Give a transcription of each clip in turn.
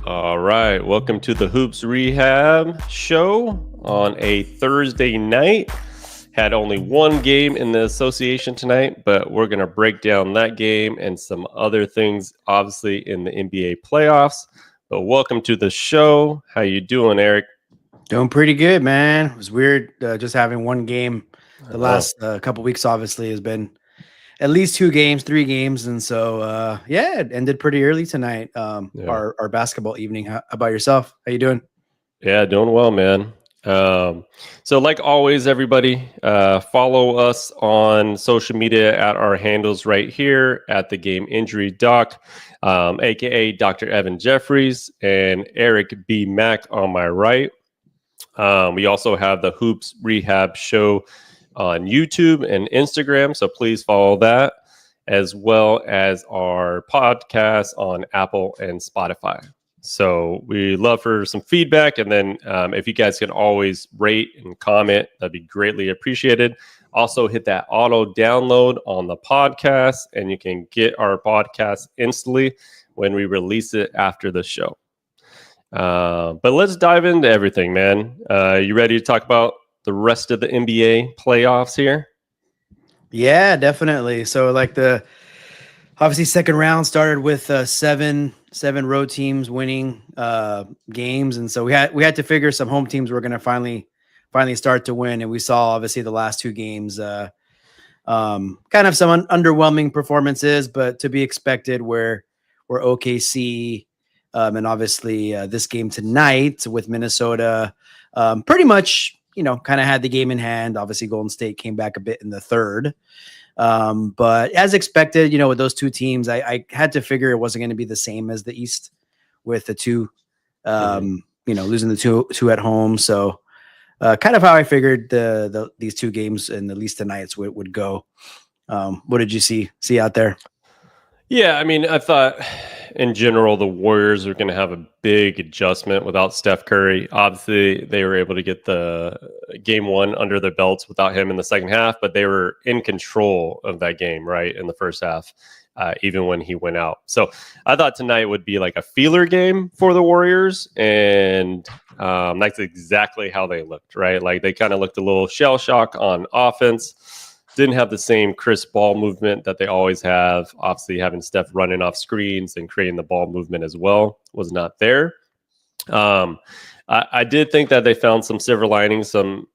All right, welcome to the Hoops Rehab show on a Thursday night. Had only one game in the association tonight, but we're going to break down that game and some other things, obviously, in the NBA playoffs. But welcome to the show. How you doing, Eric? Doing pretty good, man. It was weird just having one game. I The know. last couple weeks, obviously, has been at least 2 games, 3 games, and so yeah, it ended pretty early tonight. Yeah. Our basketball evening. How about yourself? How you doing? Yeah, doing well, man. Um, so, like always, everybody, follow us on social media at our handles right here at the Game Injury Doc, aka Dr. Evan Jeffries and Eric B. Mack on my right. We also have the Hoops Rehab Show on YouTube and Instagram, so please follow that, as well as our podcast on Apple and Spotify. So we love for some feedback, and then if you guys can always rate and comment, that'd be greatly appreciated. Also, hit that auto download on the podcast, and you can get our podcast instantly when we release it after the show. But let's dive into everything, man. You ready to talk about the rest of the NBA playoffs here? Yeah, definitely. So like the obviously second round started with seven road teams winning games, and so we had to figure some home teams were going to finally start to win, and we saw obviously the last 2 games. Kind of some underwhelming performances, but to be expected. Where OKC and obviously this game tonight with Minnesota, pretty much kind of had the game in hand. Obviously, Golden State came back a bit in the third, but as expected, with those two teams, I had to figure it wasn't going to be the same as the East with the two, losing the two at home. So kind of how I figured these 2 games and at least the nights would go. What did you see out there? Yeah, I mean, I thought in general the Warriors are going to have a big adjustment without Steph Curry. Obviously, they were able to get the game one under their belts without him in the second half, but they were in control of that game, right, in the first half, even when he went out. So I thought tonight would be like a feeler game for the Warriors, and that's exactly how they looked, right? Like they kind of looked a little shell shock on offense. Didn't have the same crisp ball movement that they always have. Obviously, having Steph running off screens and creating the ball movement as well was not there. I did think that they found some silver linings, some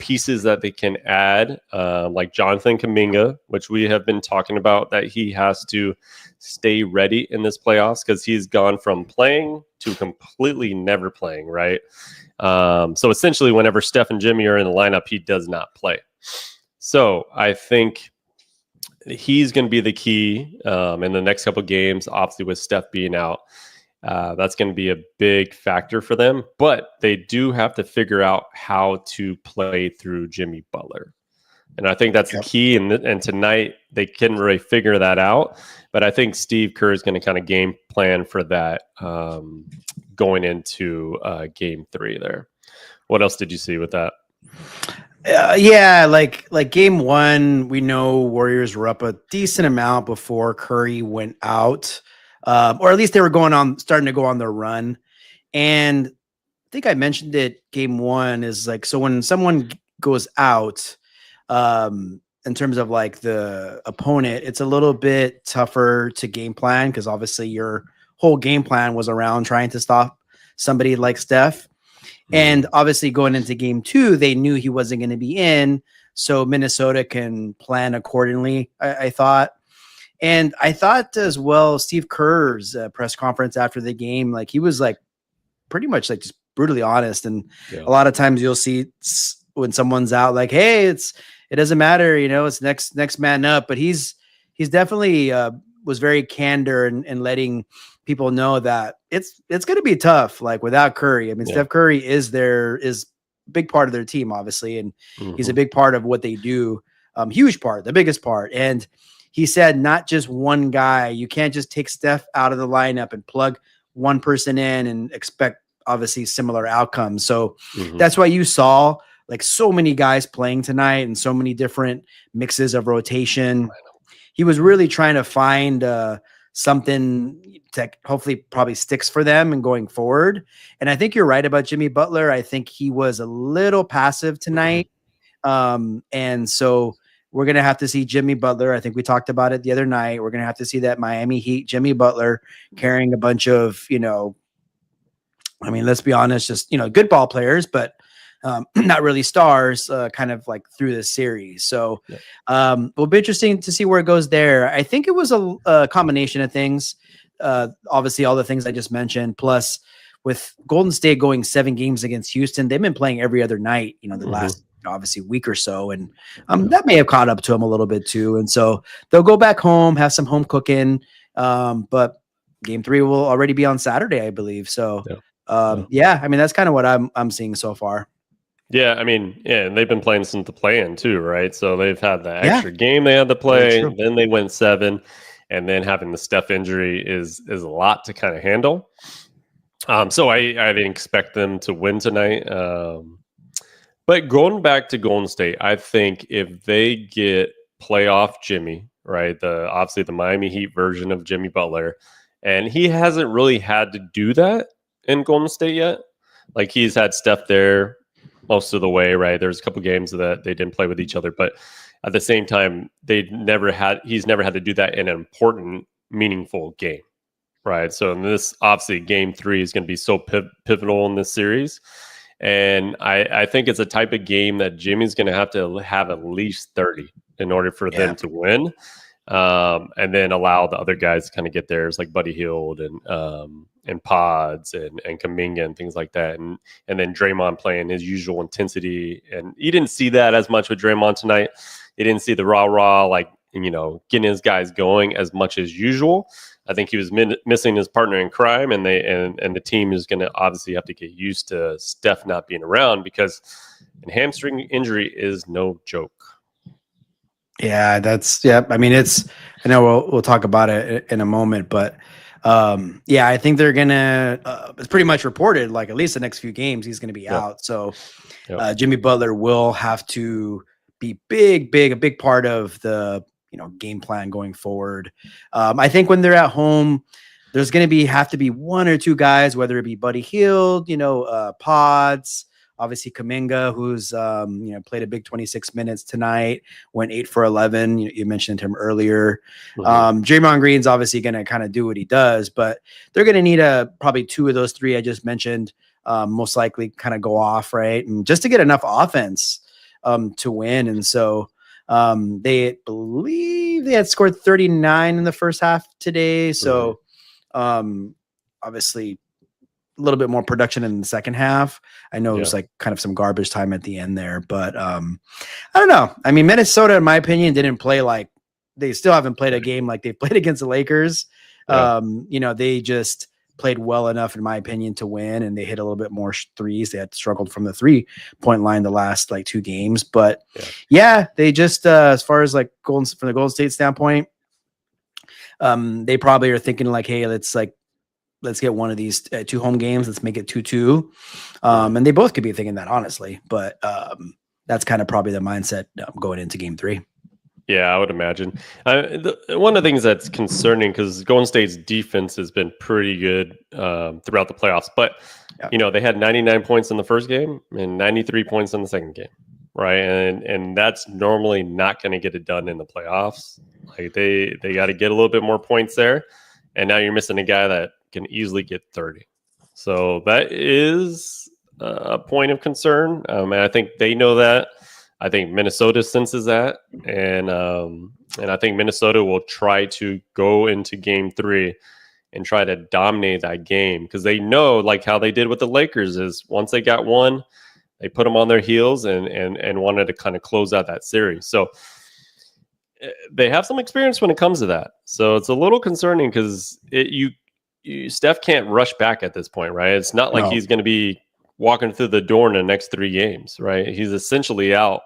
pieces that they can add, like Jonathan Kuminga, which we have been talking about, that he has to stay ready in this playoffs because he's gone from playing to completely never playing, right? So essentially, whenever Steph and Jimmy are in the lineup, he does not play. So I think he's going to be the key in the next couple of games, obviously with Steph being out. That's going to be a big factor for them. But they do have to figure out how to play through Jimmy Butler. And I think that's the key. And tonight they couldn't really figure that out. But I think Steve Kerr is going to kind of game plan for that going into game 3 there. What else did you see with that? Yeah, like game one, we know Warriors were up a decent amount before Curry went out, or at least they were starting to go on their run. And I think I mentioned it. Game one is like, so when someone goes out, in terms of like the opponent, it's a little bit tougher to game plan because obviously your whole game plan was around trying to stop somebody like Steph. And obviously going into game 2, they knew he wasn't going to be in. So Minnesota can plan accordingly, I thought. And I thought as well, Steve Kerr's press conference after the game, like he was like pretty much like just brutally honest. And a lot of times you'll see when someone's out, like, hey, it doesn't matter, it's next man up. But he's definitely was very candor and letting people know that it's going to be tough, like without Curry. I mean, Steph Curry is a big part of their team, obviously, and he's a big part of what they do. Huge part, the biggest part. And he said, not just one guy. You can't just take Steph out of the lineup and plug one person in and expect obviously similar outcomes. So that's why you saw like so many guys playing tonight and so many different mixes of rotation. He was really trying to find something that hopefully probably sticks for them and going forward. And I think you're right about Jimmy Butler. I think he was a little passive tonight. And so we're going to have to see Jimmy Butler. I think we talked about it the other night. We're going to have to see that Miami Heat Jimmy Butler carrying a bunch of, I mean, let's be honest, just, good ball players, but not really stars, kind of like through this series. So it'll be interesting to see where it goes there. I think it was a combination of things. Obviously, all the things I just mentioned, plus with Golden State going 7 games against Houston, they've been playing every other night, the last obviously week or so. And that may have caught up to them a little bit too. And so they'll go back home, have some home cooking. But game 3 will already be on Saturday, I believe. So I mean, that's kind of what I'm seeing so far. Yeah, I mean, and they've been playing since the play-in too, right? So they've had the extra game they had to play, then they went 7, and then having the Steph injury is a lot to kind of handle. So I didn't expect them to win tonight. But going back to Golden State, I think if they get playoff Jimmy, right, obviously the Miami Heat version of Jimmy Butler, and he hasn't really had to do that in Golden State yet. Like he's had Steph there most of the way, right? There's a couple games that they didn't play with each other, but at the same time, he's never had to do that in an important, meaningful game, right? So in this, obviously, game 3 is going to be so pivotal in this series. And I think it's a type of game that Jimmy's going to have at least 30 in order for them to win. And then allow the other guys to kind of get theirs, like Buddy Hield and Pods and Kuminga and things like that. And then Draymond playing his usual intensity. And you didn't see that as much with Draymond tonight. You didn't see the rah-rah, like, getting his guys going as much as usual. I think he was missing his partner in crime, and the team is going to obviously have to get used to Steph not being around, because a hamstring injury is no joke. Yeah, I mean, I know we'll talk about it in a moment, but I think they're gonna. It's pretty much reported, like at least the next few games, he's going to be out. So Jimmy Butler will have to be a big part of the game plan going forward. I think when they're at home, there's going to have to be 1 or 2 guys, whether it be Buddy Hield, Pods. Obviously, Kuminga, who's played a big 26 minutes tonight, went 8 for 11. You mentioned him earlier. Draymond Green's obviously going to kind of do what he does, but they're going to need probably 2 of those 3 I just mentioned, most likely kind of go off, right, and just to get enough offense to win. And so they believe they had scored 39 in the first half today. So obviously, a little bit more production in the second half. I know it was like kind of some garbage time at the end there, but I don't know. I mean, Minnesota, in my opinion, didn't play like they still haven't played a game like they played against the Lakers. They just played well enough, in my opinion, to win, and they hit a little bit more threes. They had struggled from the 3-point line the last 2 games, but they just as far as like from the Golden State standpoint, they probably are thinking like, hey, let's get one of these 2 home games. Let's make it 2-2. And they both could be thinking that, honestly. But that's kind of probably the mindset going into game 3. Yeah, I would imagine. One of the things that's concerning, because Golden State's defense has been pretty good throughout the playoffs. But, they had 99 points in the first game and 93 points in the second game, right? And that's normally not going to get it done in the playoffs. Like they got to get a little bit more points there. And now you're missing a guy that can easily get 30. So that is a point of concern. And I think they know that. I think Minnesota senses that. And I think Minnesota will try to go into game 3 and try to dominate that game, because they know, like how they did with the Lakers, is once they got one, they put them on their heels and wanted to kind of close out that series. So they have some experience when it comes to that. So it's a little concerning, because Steph can't rush back at this point, right? It's not like he's going to be walking through the door in the next 3 games, right? He's essentially out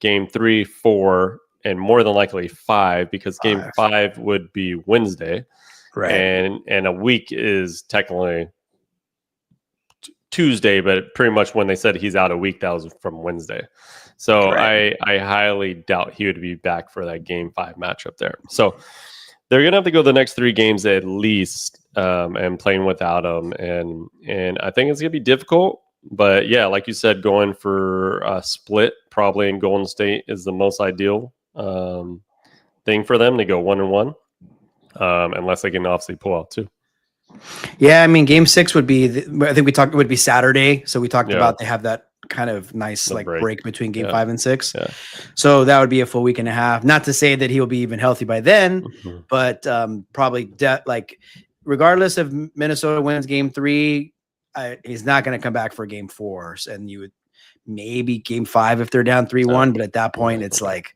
game 3, 4, and more than likely 5, because game 5 would be Wednesday, right? And a week is technically Tuesday, but pretty much when they said he's out a week, that was from Wednesday. So I highly doubt he would be back for that game 5 matchup there. So they're gonna have to go the next 3 games at least, and playing without him, and I think it's gonna be difficult. But yeah, like you said, going for a split probably in Golden State is the most ideal thing for them to go 1-1, unless they can obviously pull out 2. Yeah, I mean, Game 6 would be. I think we talked. It would be Saturday, so we talked Yeah, about they have that kind of nice the like break between Game Yeah, 5 and 6. yeah. So that would be a full week and a half. Not to say that he'll be even healthy by then, Mhm. but probably like regardless if Minnesota wins Game 3, he's not going to come back for Game 4, and you would maybe Game 5 if they're down 3-1. But at that point, it's like,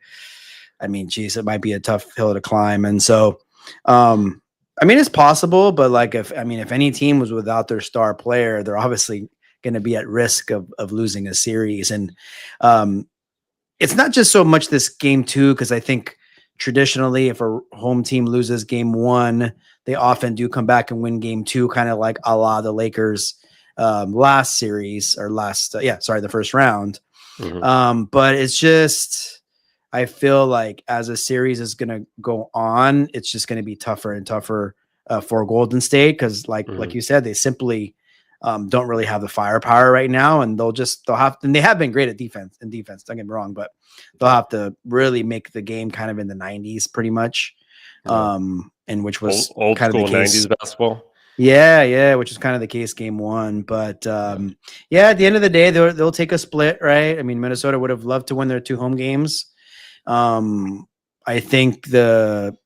I mean, geez, it might be a tough hill to climb. And so, I mean, it's possible, but like if any team was without their star player, they're obviously going to be at risk of losing a series. And it's not just so much this Game 2, because I think traditionally, if a home team loses Game 1, they often do come back and win Game 2, kind of like a la the Lakers last series or the first round. Mhm. But it's just, I feel like as a series is going to go on, it's just going to be tougher and tougher for Golden State, because like you said, they simply don't really have the firepower right now, and they'll have, and they have been great at defense. Don't get me wrong, but they'll have to really make the game kind of in the 90s, pretty much, and which was old kind of school the case. 90s basketball. Yeah, which is kind of the case Game 1. But yeah, at the end of the day, they'll take a split, right? I mean, Minnesota would have loved to win their 2 home games. I think the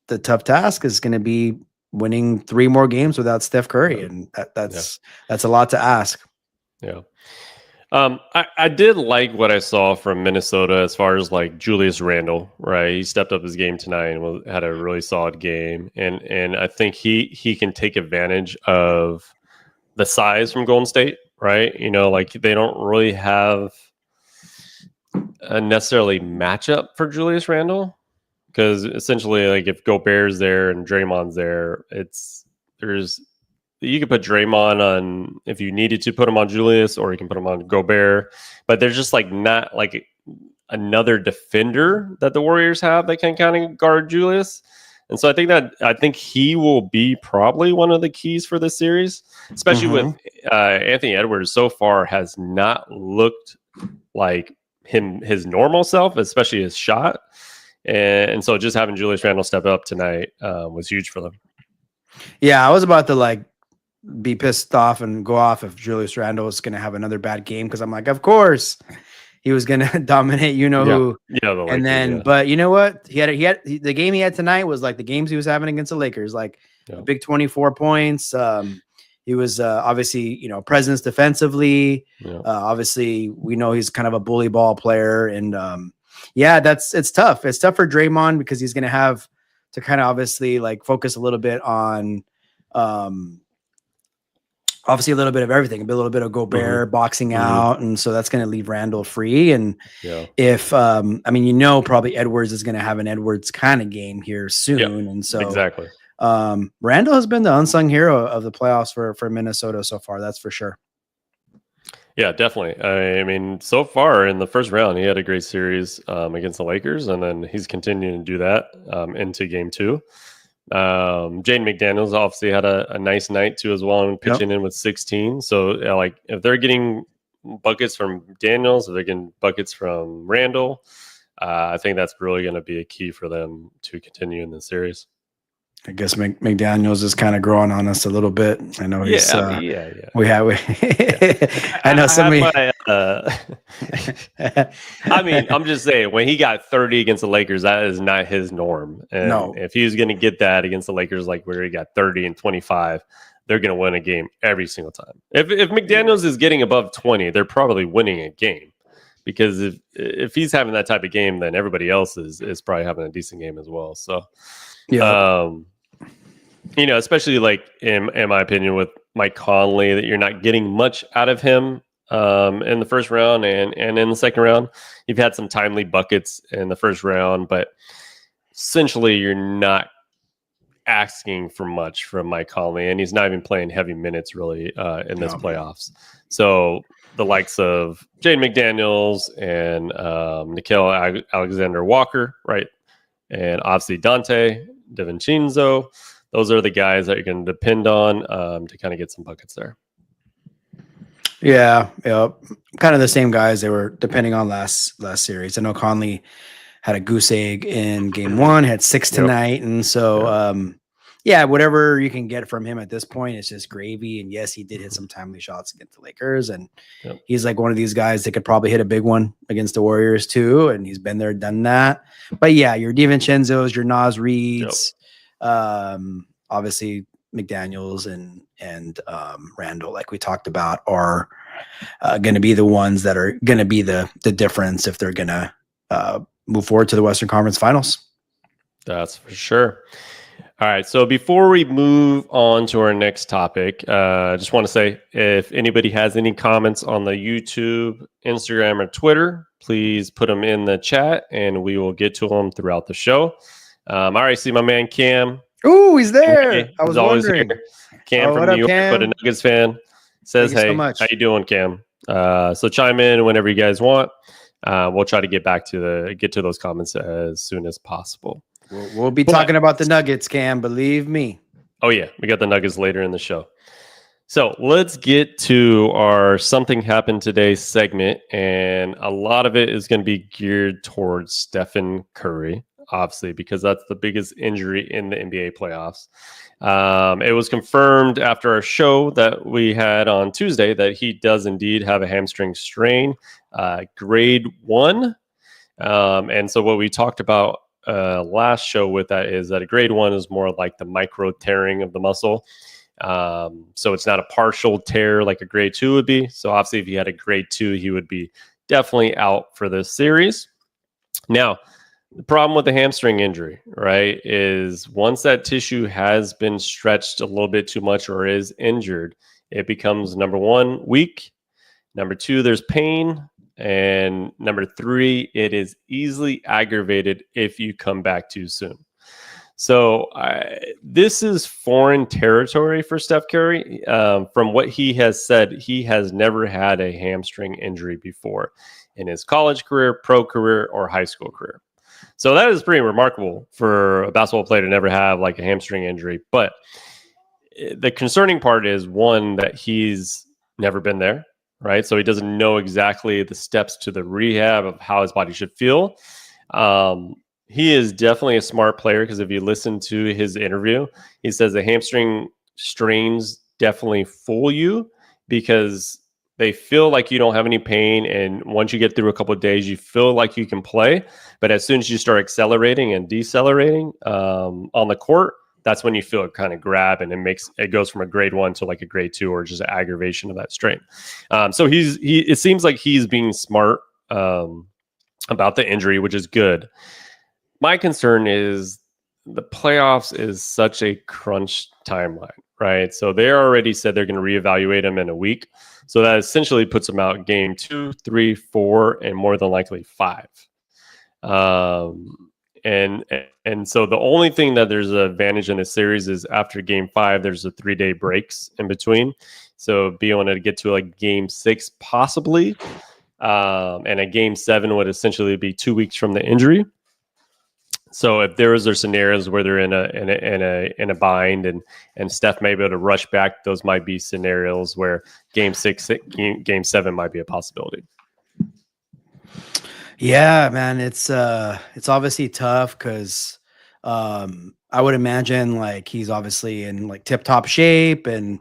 tough task is going to be winning 3 more games without Steph Curry, and that's a lot to ask. Yeah. I did like what I saw from Minnesota as far as like Julius Randle, right? He stepped up his game tonight and had a really solid game, and I think he can take advantage of the size from Golden State, right? You know, like they don't really have a necessarily matchup for Julius Randle, because essentially, like if Gobert's there and Draymond's there, you could put Draymond on if you needed to put him on Julius, or you can put him on Gobert, but there's just like not like another defender that the Warriors have that can kind of guard Julius. And so I think he will be probably one of the keys for this series, especially with Anthony Edwards so far has not looked like his normal self, especially his shot. And so just having Julius Randle step up tonight was huge for them. Yeah, I was about to like be pissed off and go off if Julius Randle was going to have another bad game, because I'm like, of course he was going to dominate, who. Yeah, the and Lakers, then, but you know what? He had the game he had tonight was like the games he was having against the Lakers, like a big 24 points. He was obviously, presence defensively. Obviously, we know he's kind of a bully ball player, and it's tough. It's tough for Draymond, because he's going to have to kind of obviously like focus a little bit on obviously a little bit of everything, a little bit of Gobert boxing out. And so that's going to leave Randle free. And if, probably Edwards is going to have an Edwards kind of game here soon. And so exactly. Randle has been the unsung hero of the playoffs for Minnesota so far. That's for sure. Yeah, definitely. I mean, so far in the first round, he had a great series against the Lakers, and then he's continuing to do that into Game 2. Jaden McDaniels obviously had a nice night too as well, and pitching in with 16. So like if they're getting buckets from Daniels, if they're getting buckets from Randle, I think that's really going to be a key for them to continue in the series. I guess McDaniels is kind of growing on us a little bit. I know he's. We have. I know somebody. I mean, I'm just saying, when he got 30 against the Lakers, that is not his norm. And if he was going to get that against the Lakers, like where he got 30 and 25, they're going to win a game every single time. If McDaniels is getting above 20, they're probably winning a game, because if he's having that type of game, then everybody else is probably having a decent game as well. So, especially like in my opinion with Mike Conley, that you're not getting much out of him in the first round and in the second round. You've had some timely buckets in the first round, but essentially you're not asking for much from Mike Conley, and he's not even playing heavy minutes really in this playoffs. So the likes of Jaden McDaniels and Nickeil Alexander Walker, right? and obviously Dante DiVincenzo. Those are the guys that you're going to depend on to kind of get some buckets there. Yeah, kind of the same guys they were depending on last series. I know Conley had a goose egg in game one, had 6 tonight, and so yeah, whatever you can get from him at this point is just gravy. And yes, he did hit some timely shots against the Lakers, and he's like one of these guys that could probably hit a big one against the Warriors too, and he's been there, done that. But yeah, your DiVincenzo's, your Nas Reeds, obviously McDaniels and Randall, like we talked about, are going to be the ones that are going to be the difference if they're going to move forward to the Western Conference Finals. That's for sure. All right. So before we move on to our next topic, I just want to say if anybody has any comments on the YouTube, Instagram, or Twitter, please put them in the chat and we will get to them throughout the show. I already see my man Cam. Oh, he's there. I was wondering. Here. Cam from New York, but a Nuggets fan, says, "Hey, so how you doing, Cam?" So chime in whenever you guys want. We'll try to get to those comments as soon as possible. We'll be talking about the Nuggets, Cam. Believe me. Oh yeah, we got the Nuggets later in the show. So let's get to our Something Happened Today segment, and a lot of it is going to be geared towards Stephen Curry, obviously, because that's the biggest injury in the NBA playoffs. It was confirmed after our show that we had on Tuesday that he does indeed have a hamstring strain, grade 1. And so what we talked about last show with that is that a grade 1 is more like the micro tearing of the muscle. So it's not a partial tear like a grade 2 would be. So obviously if he had a grade 2, he would be definitely out for this series. Now, the problem with the hamstring injury, right, is once that tissue has been stretched a little bit too much or is injured, it becomes, number 1, weak. Number 2, there's pain. And number 3, it is easily aggravated if you come back too soon. So this is foreign territory for Steph Curry. From what he has said, he has never had a hamstring injury before in his college career, pro career, or high school career. So that is pretty remarkable for a basketball player to never have like a hamstring injury. But the concerning part is, one, that he's never been there, right? So he doesn't know exactly the steps to the rehab of how his body should feel. He is definitely a smart player, because if you listen to his interview, he says the hamstring strains definitely fool you because they feel like you don't have any pain. And once you get through a couple of days, you feel like you can play. But as soon as you start accelerating and decelerating on the court, that's when you feel it kind of grab, and it goes from a grade 1 to like a grade 2, or just an aggravation of that strain. So it seems like he's being smart about the injury, which is good. My concern is the playoffs is such a crunch timeline, right? So they already said they're going to reevaluate him in a week. So that essentially puts him out game 2, 3, 4, and more than likely 5. And so the only thing that there's an advantage in this series is after game 5, there's a 3-day breaks in between. So be able to get to like game 6 possibly. And a game 7 would essentially be 2 weeks from the injury. So if there are scenarios where they're in a bind and Steph may be able to rush back, those might be scenarios where game 6, game 7 might be a possibility. Yeah, man, it's obviously tough because I would imagine like he's obviously in like tip-top shape, and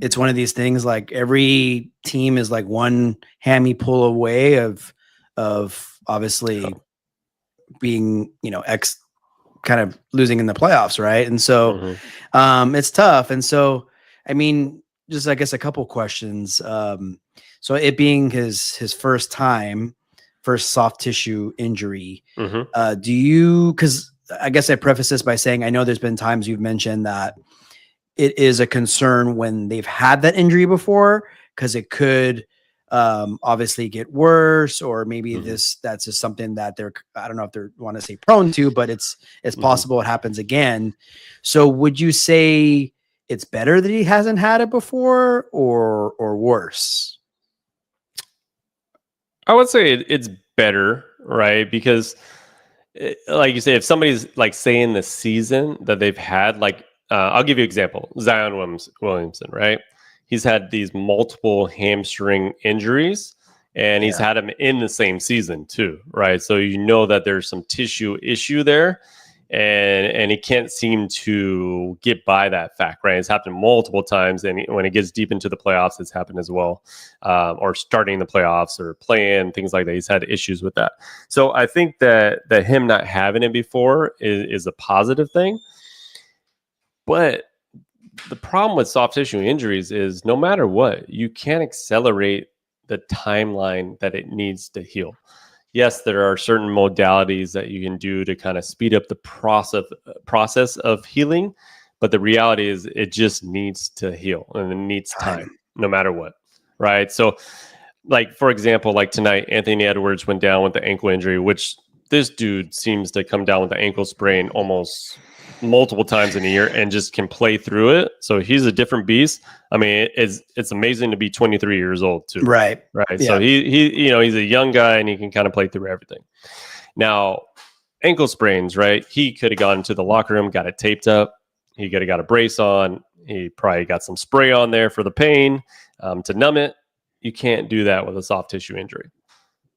it's one of these things like every team is like one hammy pull away of obviously being, kind of losing in the playoffs, right? And so it's tough. And so I mean, just I guess a couple questions. So it being his first soft tissue injury, do you, because I guess I preface this by saying I know there's been times you've mentioned that it is a concern when they've had that injury before, because it could obviously get worse, or maybe that's just something that I don't know if they want to say prone to, but it's possible it happens again. So would you say it's better that he hasn't had it before, or worse? I would say it's better, right? Because like you say, if somebody's like saying the season that they've had, like I'll give you an example, Williamson, right? He's had these multiple hamstring injuries, and he's had them in the same season too, right? So you know that there's some tissue issue there, and he can't seem to get by that fact, right? It's happened multiple times, and when it gets deep into the playoffs, it's happened as well, or starting the playoffs or playing things like that. He's had issues with that. So I think that him not having it before is a positive thing, but the problem with soft tissue injuries is no matter what, you can't accelerate the timeline that it needs to heal. Yes, there are certain modalities that you can do to kind of speed up the process of healing, but the reality is it just needs to heal and it needs time no matter what, right? So like, for example, like tonight, Anthony Edwards went down with the ankle injury, which this dude seems to come down with the ankle sprain almost multiple times in a year and just can play through it. So he's a different beast. I mean, it's amazing to be 23 years old too. Right. Yeah. So he he's a young guy and he can kind of play through everything. Now, ankle sprains, right? He could have gone into the locker room, got it taped up. He could have got a brace on. He probably got some spray on there for the pain to numb it. You can't do that with a soft tissue injury.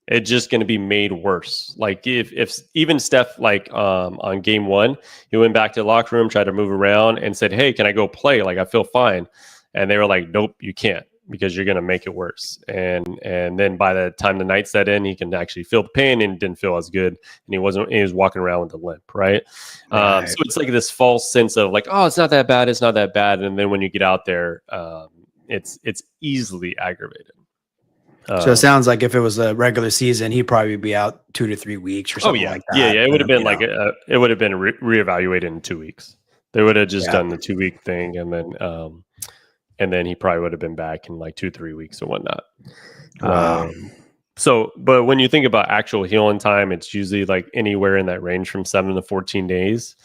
It's just going to be made worse. Like if even Steph, like on game one, he went back to the locker room, tried to move around and said, "Hey, can I go play? Like I feel fine." And they were like, "Nope, you can't because you're going to make it worse." And then by the time the night set in, he can actually feel the pain and didn't feel as good. And he was walking around with a limp, right? So it's like this false sense of like, oh, it's not that bad. It's not that bad. And then when you get out there, it's easily aggravated. So it sounds like if it was a regular season, he'd probably be out 2 to 3 weeks or something like that. Yeah. It would have been like it would have been reevaluated in 2 weeks. They would have just done the 2 week thing, and then he probably would have been back in like 2-3 weeks or whatnot. So, but when you think about actual healing time, it's usually like anywhere in that range from 7 to 14 days.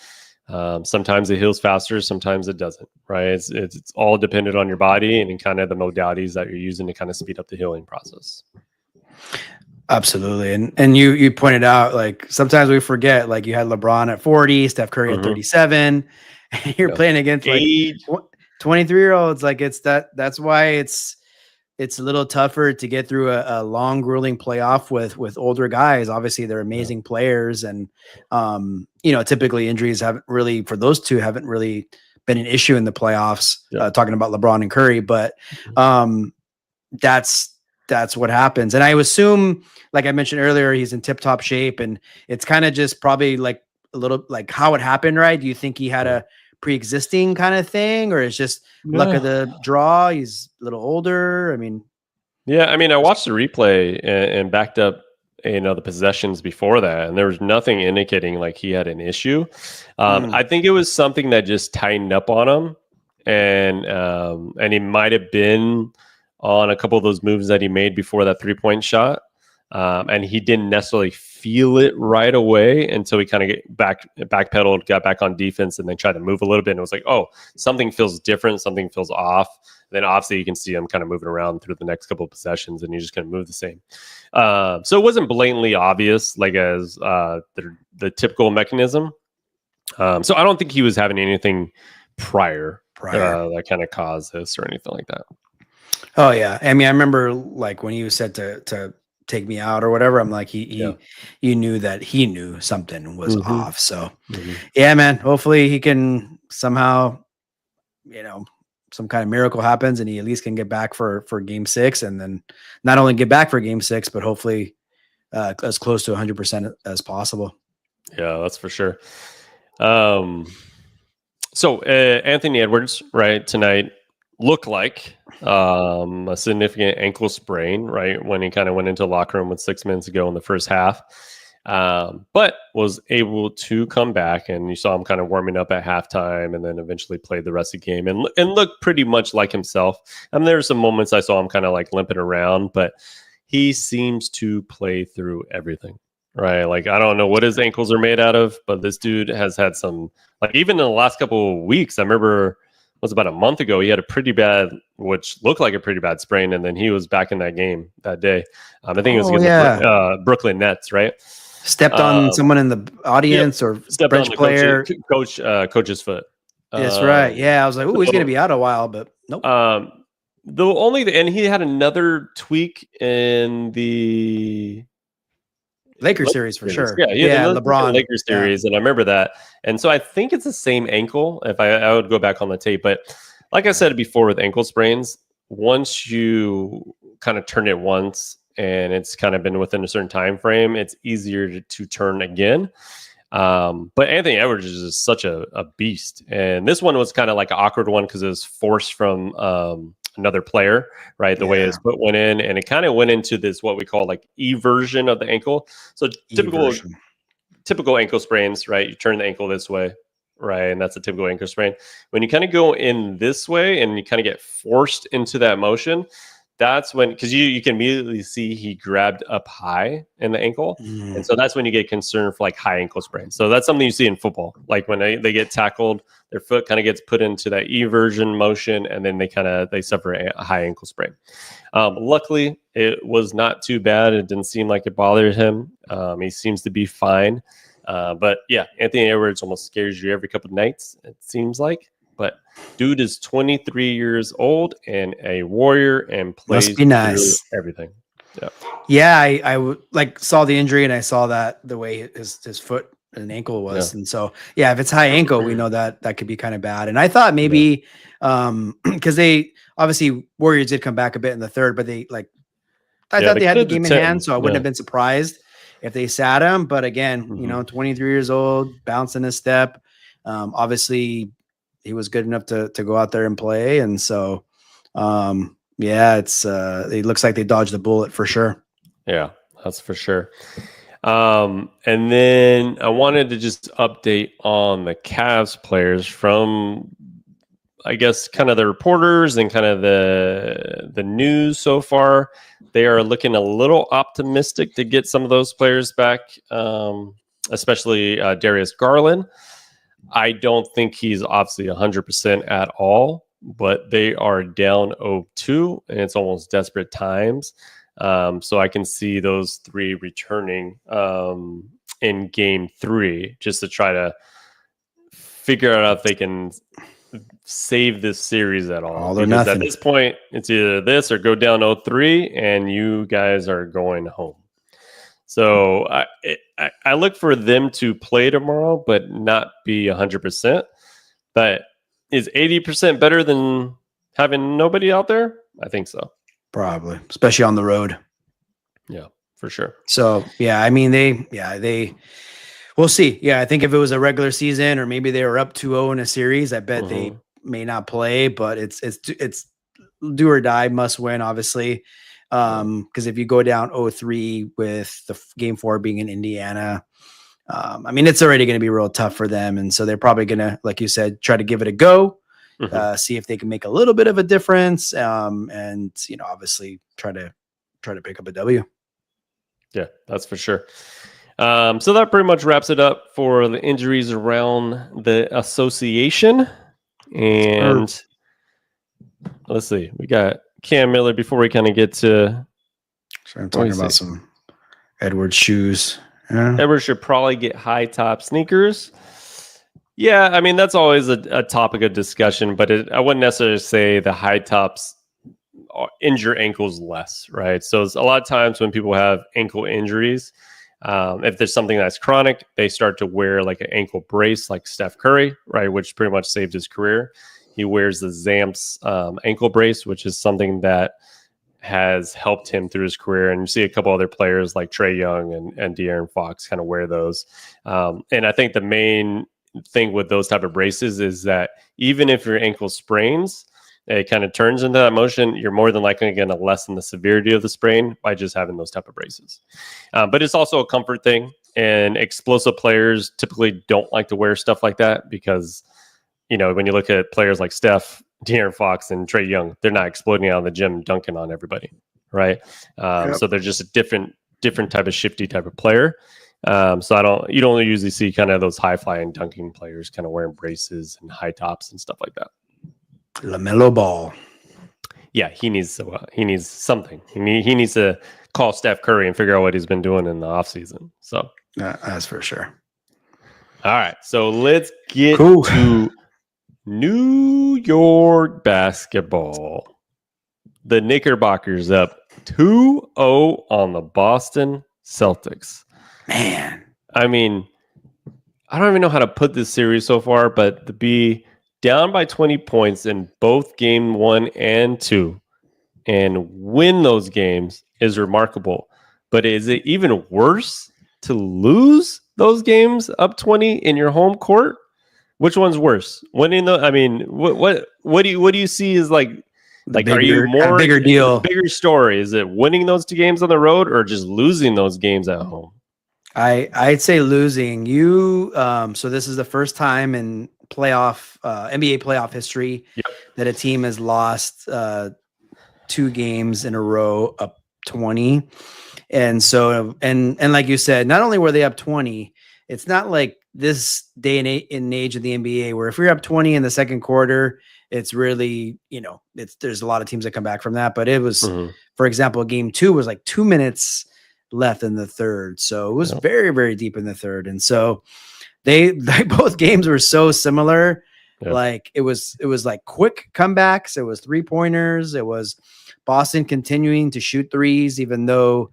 Sometimes it heals faster, sometimes it doesn't, right? It's all dependent on your body and kind of the modalities that you're using to kind of speed up the healing process. Absolutely. And you pointed out, like, sometimes we forget, like, you had LeBron at 40, Steph Curry at 37, and you're playing against like 23-year-olds. Like, that's why it's a little tougher to get through a long, grueling playoff with older guys. Obviously, they're amazing players, and typically injuries haven't really been an issue in the playoffs. Talking about LeBron and Curry, but that's what happens. And I assume, like I mentioned earlier, he's in tip-top shape, and it's kind of just probably like a little like how it happened, right? Do you think he had a pre-existing kind of thing, or it's just luck of the draw? He's a little older. I mean, I watched the replay and backed up, the possessions before that, and there was nothing indicating like he had an issue. I think it was something that just tightened up on him, and he might have been on a couple of those moves that he made before that 3-point shot. And he didn't necessarily feel it right away until he kind of backpedaled, got back on defense, and then tried to move a little bit. And it was like, oh, something feels different, something feels off. Then obviously you can see him kind of moving around through the next couple of possessions, and you just kind of move the same. So it wasn't blatantly obvious, like as the typical mechanism. So I don't think he was having anything prior. That kind of caused this or anything like that. Oh yeah, I mean, I remember like when he was said to take me out or whatever. I'm like, he knew that he knew something was off. So yeah, man, hopefully he can somehow, some kind of miracle happens and he at least can get back for game 6, and then not only get back for game 6, but hopefully as close to 100% as possible. Yeah, that's for sure. So Anthony Edwards, right, tonight looked like a significant ankle sprain, right, when he kind of went into the locker room with 6 minutes to go in the first half, but was able to come back, and you saw him kind of warming up at halftime, and then eventually played the rest of the game and looked pretty much like himself. I mean, there were some moments I saw him kind of like limping around, but he seems to play through everything, right? Like, I don't know what his ankles are made out of, but this dude has had some, like, even in the last couple of weeks, I remember was about a month ago, he had a pretty bad, which looked like a pretty bad sprain, and then he was back in that game that day. I think it was against the Brooklyn Nets, right? Stepped on someone in the Yep, audience or stepped on bench the player. coach's foot. That's right. Yeah, I was like, oh, he's gonna So, be out a while, but nope. and he had another tweak in the Lakers Lakers series for series. sure. Yeah, he had Yeah, another tweak in the LeBron. Lakers Yeah. series, and I remember that. And so I think it's the same ankle. If I would go back on the tape, but like I said before, with ankle sprains, once you kind of turn it once and it's kind of been within a certain time frame, it's easier to turn again. But Anthony Edwards is just such a beast. And this one was kind of like an awkward one because it was forced from another player, right? The way Yeah. his foot went in, and it kind of went into this what we call like E version of the ankle. So Eversion. typical ankle sprains, right? You turn the ankle this way, right? And that's a typical ankle sprain. When you kind of go in this way and you kind of get forced into that motion, that's when, because you can immediately see he grabbed up high in the ankle. And so that's when you get concerned for like high ankle sprains. So that's something you see in football. Like when they get tackled, their foot kind of gets put into that eversion motion, and then they suffer a high ankle sprain. Luckily, it was not too bad. It didn't seem like it bothered him. He seems to be fine. But yeah, Anthony Edwards almost scares you every couple of nights, it seems like. But dude is 23 years old and a warrior and plays Must be nice. through everything. Yeah. Yeah, I like saw the injury and I saw that the way his foot and ankle was. Yeah. And so, yeah, if it's high ankle, we know that could be kind of bad. And I thought maybe because they obviously Warriors did come back a bit in the third, but I thought they had the game in hand, so I wouldn't have been surprised if they sat him. But again, 23 years old, bouncing a step. Obviously, he was good enough to go out there and play. And so, it looks like they dodged the bullet for sure. Yeah, that's for sure. And then I wanted to just update on the Cavs players from, I guess, kind of the reporters and kind of the news so far. They are looking a little optimistic to get some of those players back, especially Darius Garland. I don't think he's obviously 100% at all, but they are down 0-2, and it's almost desperate times. So I can see those three returning in game 3 just to try to figure out if they can save this series at all. Or because nothing. At this point, it's either this or go down 0-3, and you guys are going home. So I look for them to play tomorrow, but not be 100%. But is 80% better than having nobody out there? I think so. Probably, especially on the road. Yeah, for sure. So, yeah, I mean, we'll see. Yeah, I think if it was a regular season or maybe they were up 2-0 in a series, I bet they may not play, but it's do or die, must win, obviously. Because if you go down 0-3 with the game 4 being in Indiana, I mean, it's already going to be real tough for them. And so they're probably going to, like you said, try to give it a go, see if they can make a little bit of a difference. And, obviously try to pick up a W. Yeah, that's for sure. So that pretty much wraps it up for the injuries around the association. And let's see, we got Cam Miller before we kind of get to. So I'm talking about some Edwards shoes. Yeah. Edwards should probably get high top sneakers. Yeah, I mean, that's always a topic of discussion, but I wouldn't necessarily say the high tops injure ankles less, right? So it's a lot of times when people have ankle injuries, if there's something that's chronic, they start to wear like an ankle brace, like Steph Curry, right, which pretty much saved his career. He wears the Zamps ankle brace, which is something that has helped him through his career. And you see a couple other players like Trae Young and De'Aaron Fox kind of wear those. And I think the main thing with those type of braces is that even if your ankle sprains, it kind of turns into that motion, you're more than likely going to lessen the severity of the sprain by just having those type of braces. But it's also a comfort thing. And explosive players typically don't like to wear stuff like that because, when you look at players like Steph, De'Aaron Fox, and Trae Young, they're not exploding out of the gym dunking on everybody, right? So they're just a different type of shifty type of player. So you don't usually see kind of those high flying dunking players kind of wearing braces and high tops and stuff like that. LaMelo Ball. Yeah, he needs something. He needs to call Steph Curry and figure out what he's been doing in the offseason. So That's for sure. All right, so let's get Cool. to New York basketball. The Knickerbockers up 2-0 on the Boston Celtics. Man. I mean, I don't even know how to put this series so far, but to be down by 20 points in both game 1 and 2 and win those games is remarkable. But is it even worse to lose those games up 20 in your home court? Which one's worse? Winning the, I mean, what do you see as like are you more bigger deal? bigger story? Is it winning those 2 games on the road or just losing those games at home? I'd say losing. So this is the first time in NBA playoff history that a team has lost 2 games in a row up 20. And so and like you said, not only were they up 20, it's not like this day and age of the NBA where if you're up 20 in the second quarter, it's really, there's a lot of teams that come back from that. But it was, for example, game 2 was like 2 minutes left in the third. So it was very, very deep in the third. And so both games were so similar. Yep. Like it was like quick comebacks. It was 3-pointers. It was Boston continuing to shoot threes, even though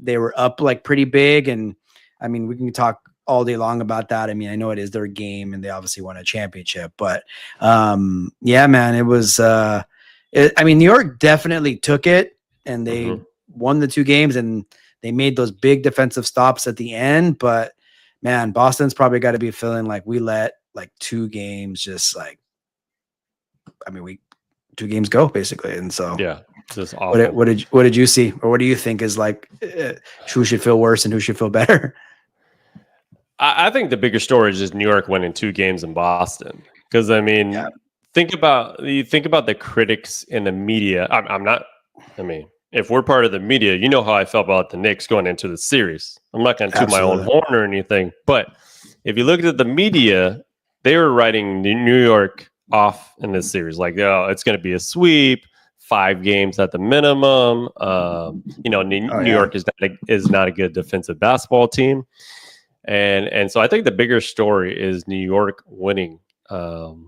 they were up like pretty big. And I mean, we can talk all day long about that. I mean, I know it is their game and they obviously won a championship, but yeah, man, it was, I mean, New York definitely took it and they won the 2 games and they made those big defensive stops at the end. But man, Boston's probably got to be feeling like we let like 2 games just like, I mean, 2 games go basically. And so yeah, just awful. What did you see, or what do you think is like who should feel worse and who should feel better? I think the bigger story is just New York winning 2 games in Boston. Because I mean, think about the critics in the media. I mean, if we're part of the media, you know how I felt about the Knicks going into the series. I'm not going to toot my own horn or anything, but if you look at the media, they were writing New York off in this series. Like, oh, it's going to be a sweep, 5 games at the minimum. New York is not a good defensive basketball team. And so I think the bigger story is New York winning, and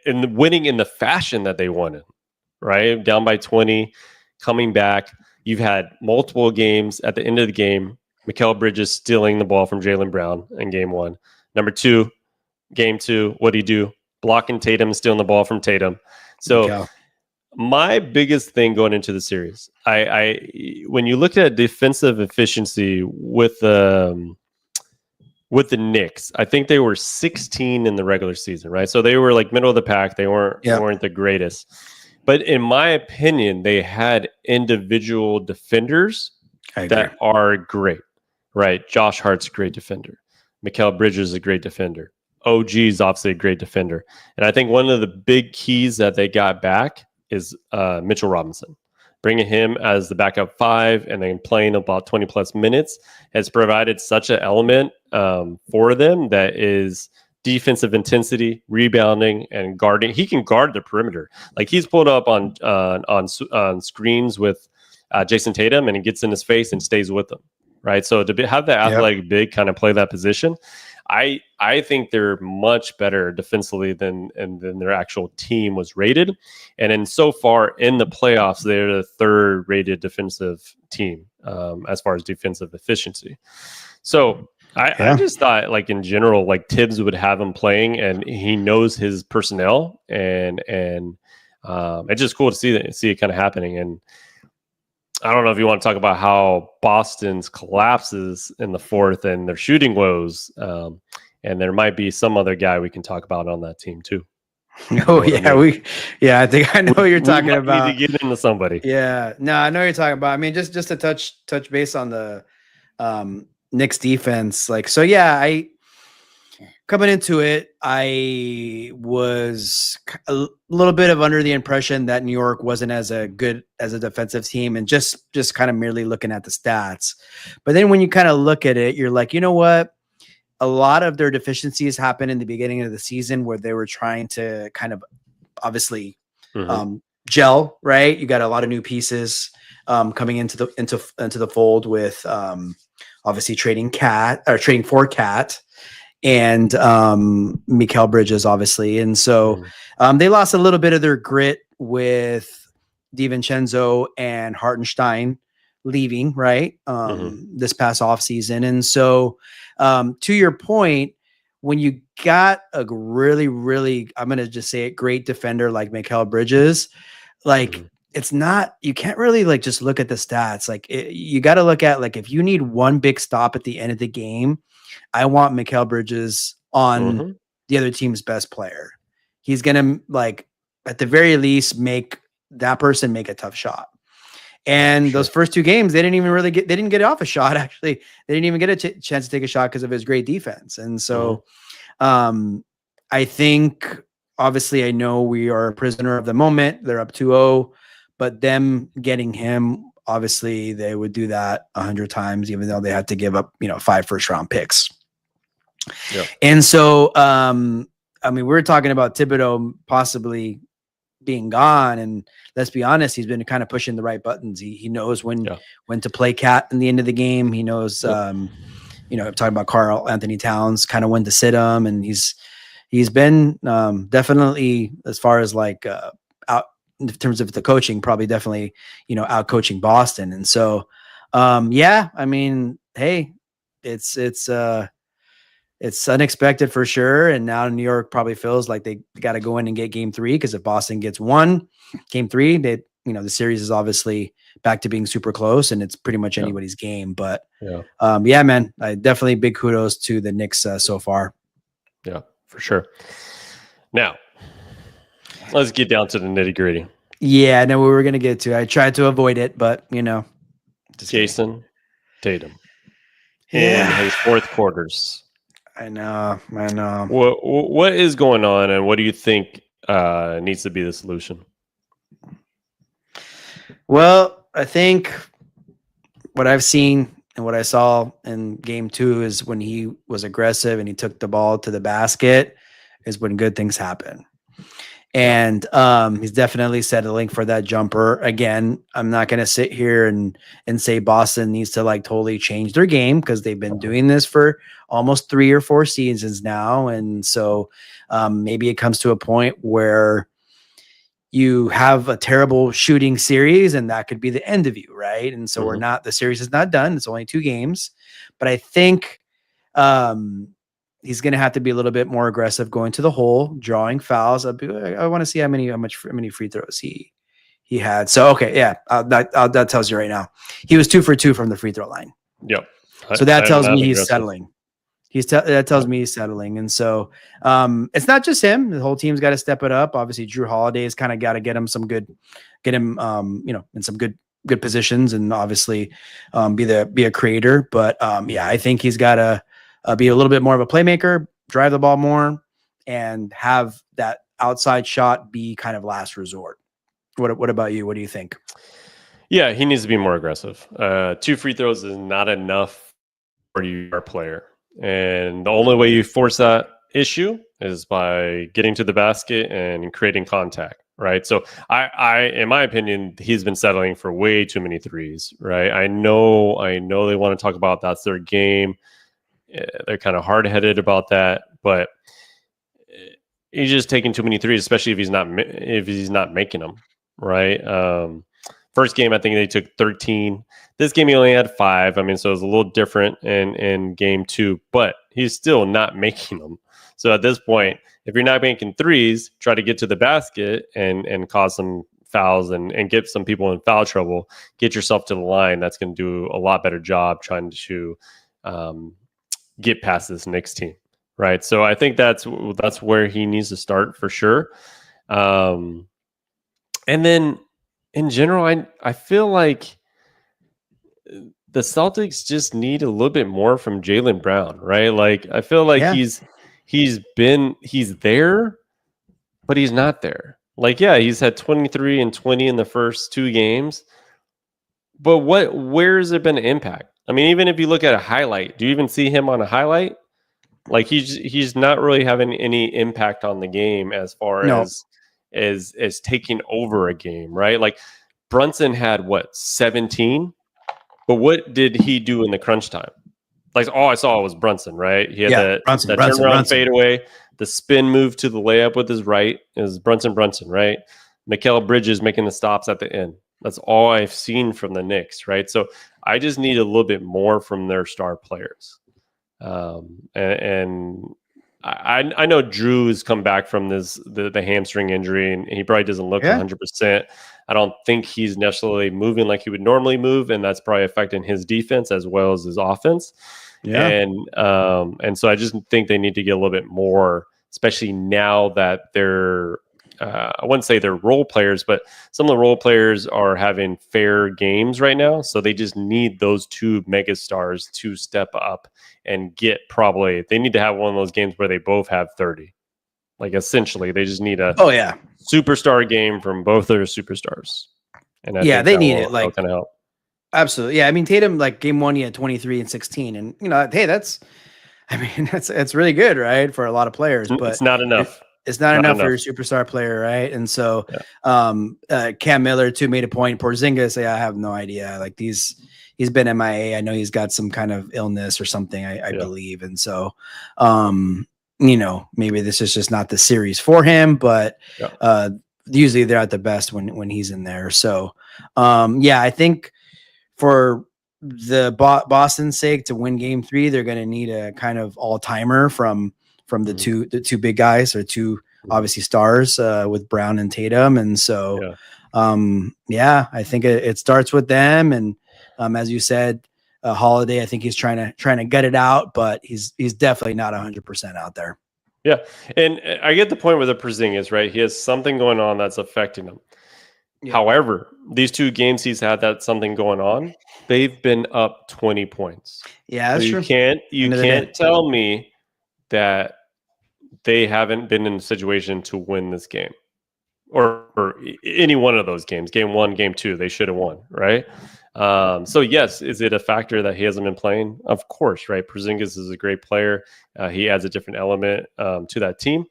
winning in the fashion that they won it, right? Down by 20, coming back. You've had multiple games at the end of the game. Mikal Bridges stealing the ball from Jaylen Brown in game 1. Number 2, game 2, what do you do? Blocking Tatum, stealing the ball from Tatum. So my biggest thing going into the series, when you look at defensive efficiency with the Knicks, I think they were 16 in the regular season, right? So they were like middle of the pack. They weren't the greatest. But in my opinion, they had individual defenders that are great, right? Josh Hart's a great defender. Mikal Bridges is a great defender. OG is obviously a great defender. And I think one of the big keys that they got back is Mitchell Robinson. Bringing him as the backup 5 and then playing about 20 plus minutes has provided such an element for them that is defensive intensity, rebounding, and guarding. He can guard the perimeter. Like he's pulled up on screens with Jason Tatum, and he gets in his face and stays with them. Right. So to have the athletic big kind of play that position, I think they're much better defensively than their actual team was rated. And then so far in the playoffs, they're the 3rd rated defensive team as far as defensive efficiency. So I just thought, like in general, like Tibbs would have him playing, and he knows his personnel, and it's just cool to see it kind of happening. And I don't know if you want to talk about how Boston's collapses in the 4th and their shooting woes, and there might be some other guy we can talk about on that team too. Oh yeah, I think I know what you're talking about. Need to get into somebody. Yeah, no, I know what you're talking about. I mean, just to touch base on the Knicks defense, like, so yeah, coming into it, I was a little bit of under the impression that New York wasn't as good as a defensive team, and just kind of merely looking at the stats. But then when you kind of look at it, you're like, you know what? A lot of their deficiencies happened in the beginning of the season where they were trying to kind of obviously gel, right? You got a lot of new pieces coming into the fold with obviously trading for Cat and Mikal Bridges, obviously. And so they lost a little bit of their grit with DiVincenzo and Hartenstein leaving, right? This past offseason. And so to your point, when you got a really, really, I'm going to just say it, great defender like Mikal Bridges, like it's not, you can't really like just look at the stats. Like you got to look at like, if you need one big stop at the end of the game, I want Mikal Bridges on the other team's best player. He's going to like, at the very least, make that person make a tough shot. And those first two games, they didn't get off a shot. Actually, they didn't even get a chance to take a shot because of his great defense. And so I think, obviously, I know we are a prisoner of the moment. They're up 2-0, but them getting him, obviously, they would do that 100 times, even though they had to give up, 5 first-round picks. Yep. And so, I mean, we were talking about Thibodeau possibly being gone, and let's be honest, he's been kind of pushing the right buttons. He knows when to play Cat in the end of the game. He knows, I'm talking about Karl Anthony Towns, kind of when to sit him, and he's been definitely, as far as like out in terms of the coaching, probably definitely out coaching Boston. And so I mean, hey, it's unexpected for sure. And now New York probably feels like they got to go in and get game 3, because if Boston gets game 3, they, the series is obviously back to being super close, and it's pretty much anybody's game. But man, I definitely big kudos to the Knicks so far. Yeah, for sure. Now, let's get down to the nitty gritty. Yeah, I know we were going to get to. I tried to avoid it, but Jason Tatum in his fourth quarters. I know. What is going on, and what do you think needs to be the solution? Well, I think what I've seen and what I saw in game 2 is when he was aggressive and he took the ball to the basket is when good things happen. And he's definitely settling for that jumper. Again, I'm not going to sit here and say Boston needs to like totally change their game, because they've been doing this for almost 3 or 4 seasons now. And so maybe it comes to a point where you have a terrible shooting series and that could be the end of you, right? And so the series is not done. It's only 2 games. But I think he's going to have to be a little bit more aggressive going to the hole, drawing fouls. I want to see how many free throws he had. So, okay. Yeah. That tells you right now, he was 2 for 2 from the free throw line. Yep. So that tells me he's settling. That tells me he's settling. And so it's not just him. The whole team's got to step it up. Obviously Drew Holiday's kind of got to get him in some good positions, and obviously be a creator. But I think he's got to be a little bit more of a playmaker, drive the ball more, and have that outside shot be kind of last resort. What about you? What do you think? Yeah, he needs to be more aggressive. 2 free throws is not enough for your player. And the only way you force that issue is by getting to the basket and creating contact, right? So I in my opinion, he's been settling for way too many threes, right? I know they want to talk about that's their game. They're kind of hard-headed about that, but he's just taking too many threes, especially if he's not making them, right? First game, I think they took 13. This game, he only had 5. I mean, so it was a little different in game 2, but he's still not making them. So at this point, if you're not making threes, try to get to the basket and cause some fouls and get some people in foul trouble. Get yourself to the line. That's going to do a lot better job trying to get past this Knicks team, right? So I think that's where he needs to start for sure. And then in general, I feel like the Celtics just need a little bit more from Jaylen Brown, right? Like I feel like he's there, but he's not there. Like, he's had 23 and 20 in the first 2 games, but where has there been an impact? I mean, even if you look at a highlight, do you even see him on a highlight? Like he's not really having any impact on the game as far as taking over a game, right? Like Brunson had 17, but what did he do in the crunch time? like all I saw was Brunson, right? He had that Brunson. turnaround fadeaway, the spin move to the layup with his right is Brunson, right? Mikal Bridges making the stops at the end. That's all I've seen from the Knicks, right? So I just need a little bit more from their star players. And I know Drew has come back from the hamstring injury, and he probably doesn't look 100%. I don't think he's necessarily moving like he would normally move, and that's probably affecting his defense as well as his offense. Yeah. And so I just think they need to get a little bit more, especially now that they're I wouldn't say they're role players, but some of the role players are having fair games right now. So they just need those two mega stars to step up and get they need to have one of those games where they both have 30. Like essentially, they just need a superstar game from both their superstars. And I think they need it. Like, kind of help. Absolutely. Yeah. I mean, Tatum, like game 1, he had 23 and 16. And, hey, that's really good, right? For a lot of players, but it's not enough. It's not enough for your superstar player, right? And so, Cam Miller too made a point. Porzingis, I have no idea. Like he's been MIA. I know he's got some kind of illness or something. I believe, and so, maybe this is just not the series for him. But usually they're at the best when he's in there. So, I think for the Boston's sake to win Game 3, they're going to need a kind of all timer from the two big guys, or two obviously stars with Brown and Tatum. And so, I think it starts with them. And as you said, Holiday, I think he's trying to gut it out, but he's definitely not 100% out there. Yeah. And I get the point with the Porzingis, right? He has something going on that's affecting him. Yeah. However, these 2 games he's had that something going on, they've been up 20 points. Yeah, that's true. You can't tell me that they haven't been in a situation to win this game or any one of those games. Game 1, game 2, they should have won, right? So yes, is it a factor that he hasn't been playing? Of course, right? Porzingis is a great player. He adds a different element to that team.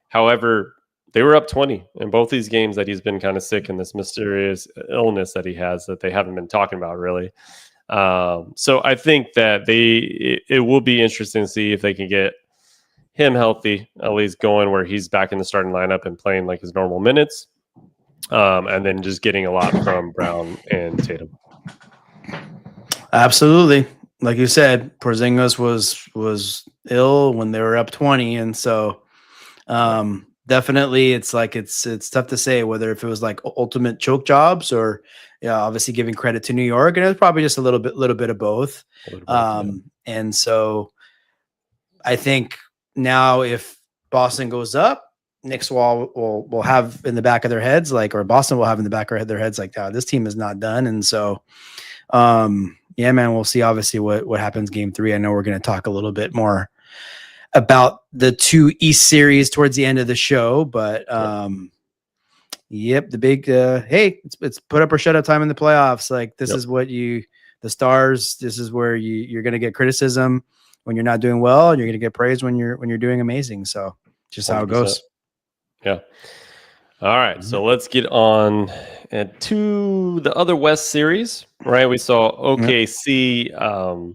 However, they were up 20 in both these games that he's been kind of sick in this mysterious illness that he has that they haven't been talking about really. So I think that it will be interesting to see if they can get him healthy, at least going where he's back in the starting lineup and playing like his normal minutes. And then just getting a lot from Brown and Tatum. Absolutely. Like you said, Porzingis was ill when they were up 20. And so definitely it's tough to say whether if it was like ultimate choke jobs or obviously giving credit to New York. And it was probably just a little bit of both. And so I think now if Boston goes up, Knicks will have in the back of their heads, or Boston will have in the back of their heads, this team is not done. And so, man, we'll see obviously what happens Game 3. I know we're going to talk a little bit more about the 2 East series towards the end of the show, but the big, hey, it's put up or shut up time in the playoffs. This is what the stars, this is where you're going to get criticism when you're not doing well, and you're going to get praise when you're doing amazing. So just 100%. How it goes. Yeah. All right. Mm-hmm. So let's get on to the other West series, right? We saw OKC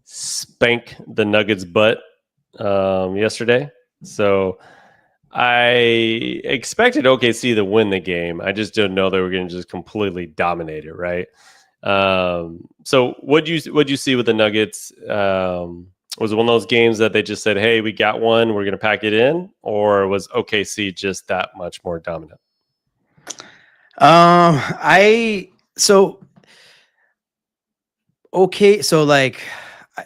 spank the Nuggets butt yesterday. So I expected OKC to win the game. I just didn't know they were going to just completely dominate it, right? So what'd you see with the Nuggets? Was it one of those games that they just said, hey, we got one, we're going to pack it in? Or was OKC just that much more dominant? It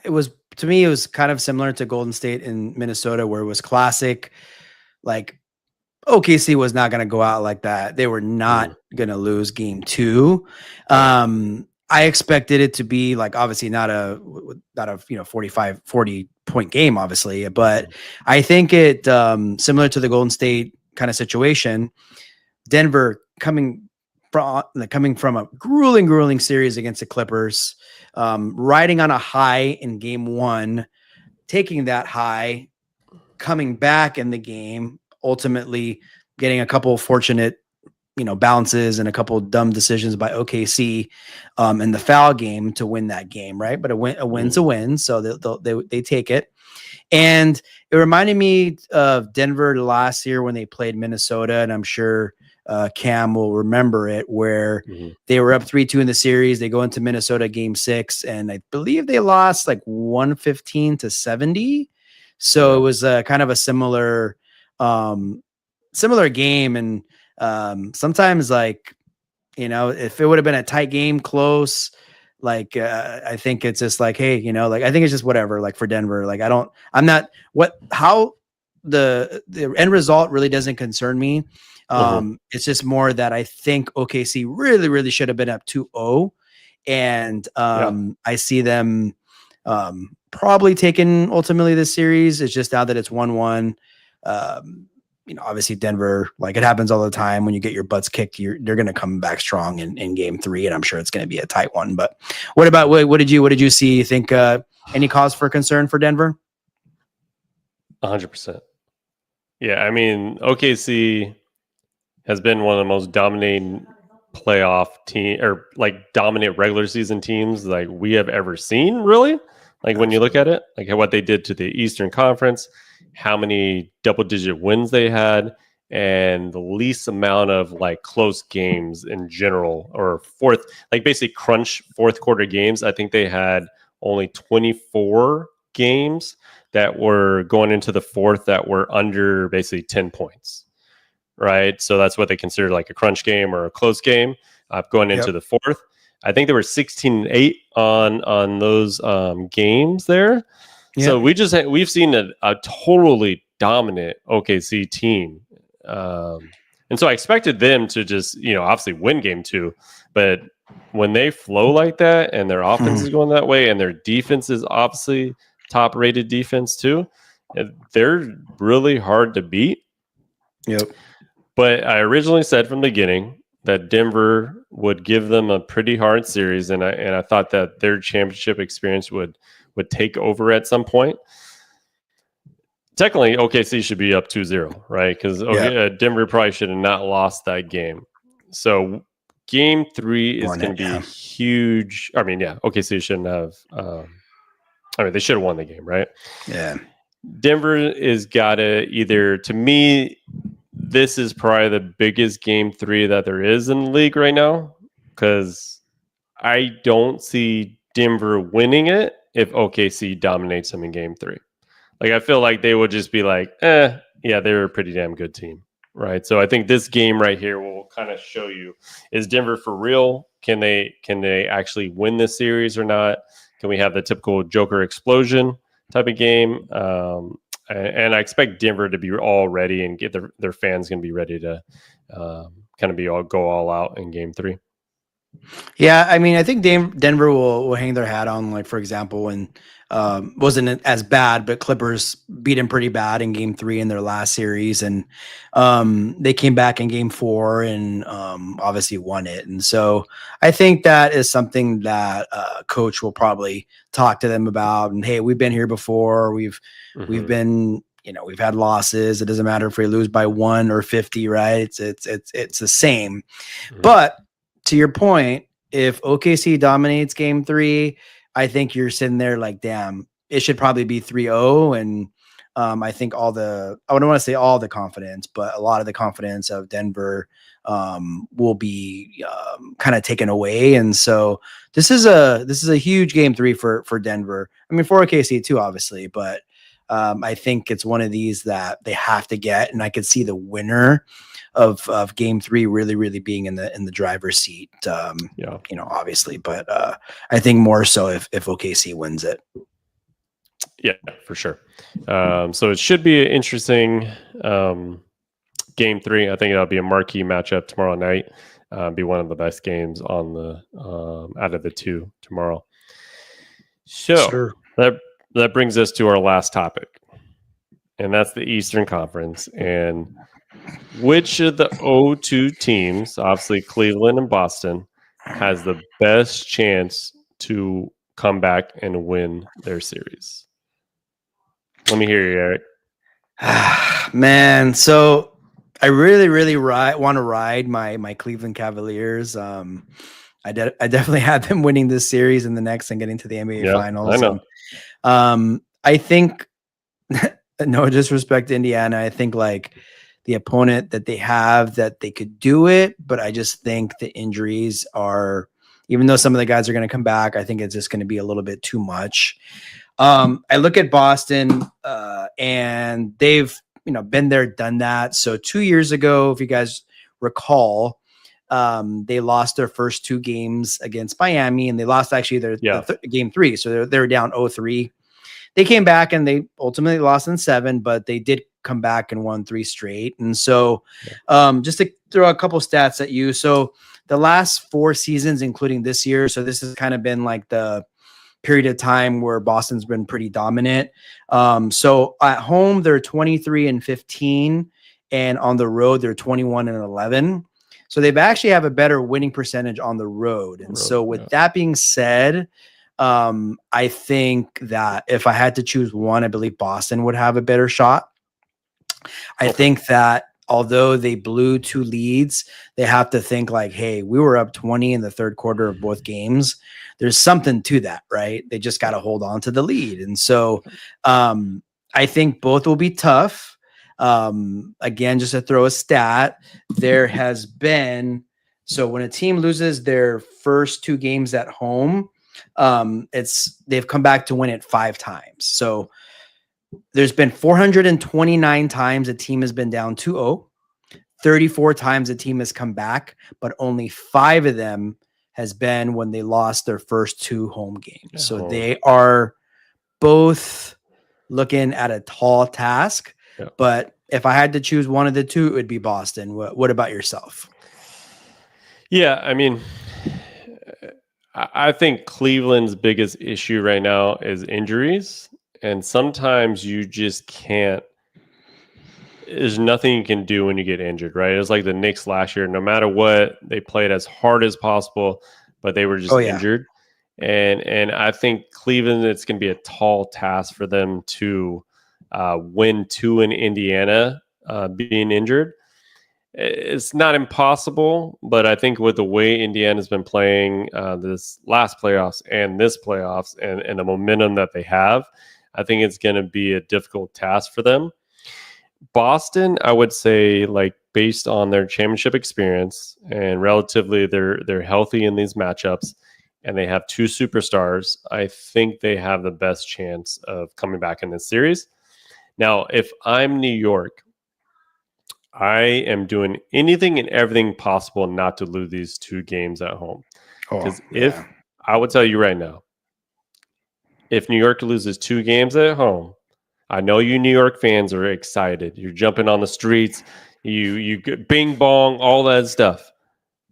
was, to me, it was kind of similar to Golden State in Minnesota, where it was classic. OKC was not going to go out like that. They were not going to lose Game 2. I expected it to be obviously not a 40 point game, obviously, but I think it similar to the Golden State kind of situation. Denver coming from a grueling series against the Clippers, riding on a high in Game 1, taking that high, coming back in the game, ultimately getting a couple of fortunate bounces and a couple dumb decisions by OKC in the foul game to win that game, right? But a win's a win, so they take it. And it reminded me of Denver last year when they played Minnesota, and I'm sure Cam will remember it, where they were up 3-2 in the series. They go into Minnesota game 6, and I believe they lost like 115-70. So it was kind of a similar game. And sometimes, like, if it would have been a tight game, close, like I think it's just like, hey, like, I think it's just whatever, like, for Denver. Like, how the end result really doesn't concern me. It's just more that I think OKC really, really should have been up 2-0. And I see them probably taking ultimately this series. It's just now that it's 1-1. Obviously Denver, like, it happens all the time when you get your butts kicked, they're going to come back strong in game 3. And I'm sure it's going to be a tight one. But what did you see? You think any cause for concern for Denver? 100%. Yeah. I mean, OKC has been one of the most dominating playoff team, or like dominant regular season teams like we have ever seen, really. Like, when you look at it, like what they did to the Eastern Conference, how many double-digit wins they had, and the least amount of like close games in general, or basically crunch fourth quarter games. I think they had only 24 games that were going into the fourth that were under basically 10 points, right? So that's what they consider like a crunch game or a close game going into the fourth. I think there were 16-8 on those games there. Yep. So we've seen a totally dominant OKC team. And so I expected them to just, obviously win game 2. But when they flow like that and their offense is going that way and their defense is obviously top-rated defense too, they're really hard to beat. Yep. But I originally said from the beginning that Denver would give them a pretty hard series, and I thought that their championship experience would take over at some point. Technically, OKC should be up 2-0, right? Because Denver probably should have not lost that game. So game 3 is going to be huge. I mean, OKC shouldn't have. They should have won the game, right? Yeah. Denver is got to either, to me, this is probably the biggest game 3 that there is in the league right now, because I don't see Denver winning it if OKC dominates them in game 3. Like, I feel like they would just be like, they're a pretty damn good team, right? So I think this game right here will kind of show you, is Denver for real? Can they actually win this series or not? Can we have the typical Joker explosion type of game? And I expect Denver to be all ready and get their fans going to be ready to kind of go all out in game 3. Yeah, I mean, I think Denver will hang their hat on, like, for example, when wasn't as bad, but Clippers beat them pretty bad in game 3 in their last series. And they came back in game 4 and obviously won it. And so I think that is something that coach will probably talk to them about. And, hey, we've been here before. We've been, we've had losses. It doesn't matter if we lose by 1 or 50, right? It's the same. But to your point, if OKC dominates game 3, I think you're sitting there like, damn, it should probably be 3-0. And I think I don't want to say all the confidence, but a lot of the confidence of Denver will be kind of taken away. And so this is a huge game 3 for Denver. I mean, for OKC too, obviously, but I think it's one of these that they have to get. And I could see the winner of game 3 really, really being in the driver's seat, obviously, but I think more so if OKC wins it. Yeah, for sure. So it should be an interesting game 3. I think that'll be a marquee matchup tomorrow night. Be one of the best games on the out of the 2 tomorrow. So that brings us to our last topic, and that's the Eastern Conference. And which of the 0-2 teams, obviously Cleveland and Boston, has the best chance to come back and win their series? Let me hear you, Eric. Man, so I really want to ride my Cleveland Cavaliers. I definitely had them winning this series and the next and getting to the NBA Yeah, I Finals. know. And I think, no disrespect to Indiana, I think like the opponent that they have that they could do it, but I just think the injuries are, even though some of the guys are going to come back, I think it's just going to be a little bit too much. I look at Boston, and they've been there, done that. So 2 years ago, if you guys recall, they lost their first two games against Miami, and they lost actually their game three. So they're down 0-3. They came back and they ultimately lost in 7, but they did come back and won 3 straight. And so, just to throw a couple stats at you. So the last 4 seasons, including this year, so this has kind of been like the period of time where Boston's been pretty dominant. So at home, they're 23-15, and on the road, they're 21-11. So they've actually have a better winning percentage on the road. And so with that being said, I think that if I had to choose one, I believe Boston would have a better shot. I think that although they blew 2 leads, they have to think like, hey, we were up 20 in the third quarter of both games. There's something to that, right? They just got to hold on to the lead. And so I think both will be tough. Again, just to throw a stat, there has been, so when a team loses their first 2 games at home, they've come back to win it 5 times. So there's been 429 times a team has been down 2-0, 34 times a team has come back, but only 5 of them has been when they lost their first 2 home games. So they are both looking at a tall task, but if I had to choose one of the two, it would be Boston. What about yourself? Yeah, I mean, I think Cleveland's biggest issue right now is injuries. And sometimes you just can't, there's nothing you can do when you get injured, right? It's like the Knicks last year. No matter what, they played as hard as possible, but they were just injured. And I think Cleveland, it's going to be a tall task for them to win 2 in Indiana, being injured. It's not impossible, but I think with the way Indiana's been playing this last playoffs and this playoffs and the momentum that they have, I think it's going to be a difficult task for them. Boston, I would say, like based on their championship experience and relatively they're healthy in these matchups and they have 2 superstars, I think they have the best chance of coming back in this series. Now, if I'm New York, I am doing anything and everything possible not to lose these 2 games at home. Because if I would tell you right now, if New York loses 2 games at home, I know you New York fans are excited. You're jumping on the streets, you bing bong, all that stuff.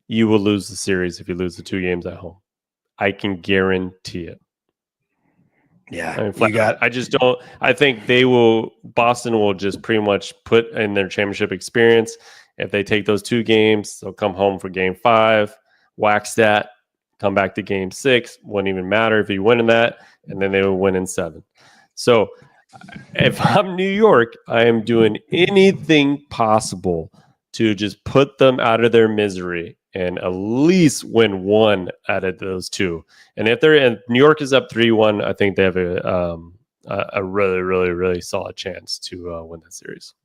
You will lose the series if you lose the 2 games at home. I can guarantee it. Yeah, I mean, I just don't. I think Boston will just pretty much put in their championship experience. If they take those 2 games, they'll come home for game 5, wax that, come back to game 6. Wouldn't even matter if you win in that, and then they will win in 7. So if I'm New York, I am doing anything possible to just put them out of their misery and at least win 1 out of those 2. And if New York is up 3-1, I think they have a really, really, really solid chance to win that series.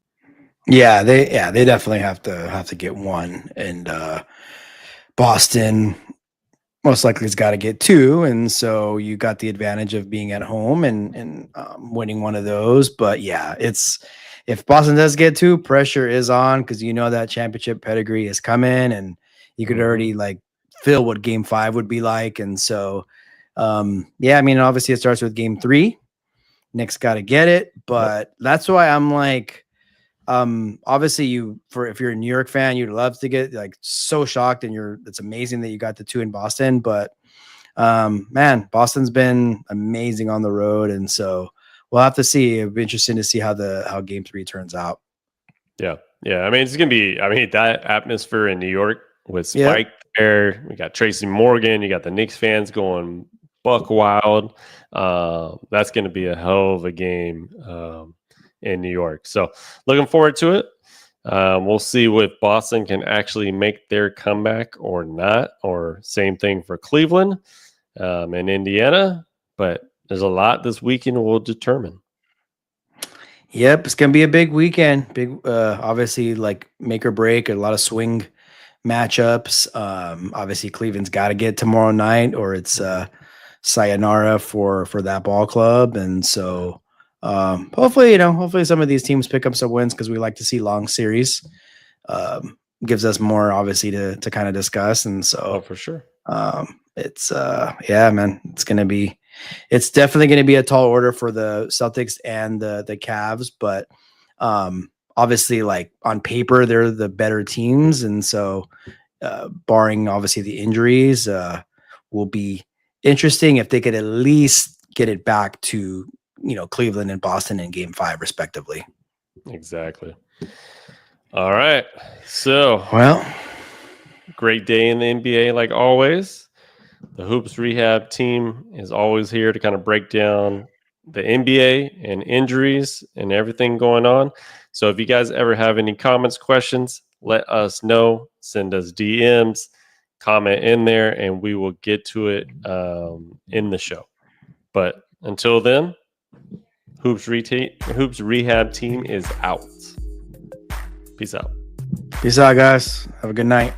Yeah, they definitely have to get 1, and Boston most likely has got to get 2, and so you got the advantage of being at home and winning one of those. But yeah, if Boston does get 2, pressure is on because that championship pedigree is coming, and you could already like feel what game 5 would be like. And so I mean, obviously it starts with game 3. Knicks got to get it, but that's why I'm like, obviously if you're a New York fan, you'd love to get like so shocked, and it's amazing that you got the 2 in Boston, but man, Boston's been amazing on the road, and so we'll have to see. It'll be interesting to see how game 3 turns out. Yeah. I mean, it's gonna be. I mean, that atmosphere in New York with Spike there. We got Tracy Morgan. You got the Knicks fans going buck wild. That's gonna be a hell of a game in New York. So looking forward to it. We'll see if Boston can actually make their comeback or not, or same thing for Cleveland and Indiana. But there's a lot this weekend will determine. Yep, it's gonna be a big weekend. Big, obviously, like make or break. A lot of swing matchups. Obviously, Cleveland's got to get tomorrow night, or it's sayonara for that ball club. And so, hopefully, hopefully some of these teams pick up some wins because we like to see long series. Gives us more, obviously, to kind of discuss. And so, for sure. It's yeah, man. It's definitely going to be a tall order for the Celtics and the Cavs, but obviously, like on paper, they're the better teams, and so barring obviously the injuries, will be interesting if they could at least get it back to Cleveland and Boston in Game 5, respectively. Exactly. All right. So, well, great day in the NBA, like always. The Hoops Rehab team is always here to kind of break down the NBA and injuries and everything going on. So if you guys ever have any comments, questions, let us know. Send us DMs, comment in there, and we will get to it in the show. But until then, Hoops Rehab team is out. Peace out. Peace out, guys. Have a good night.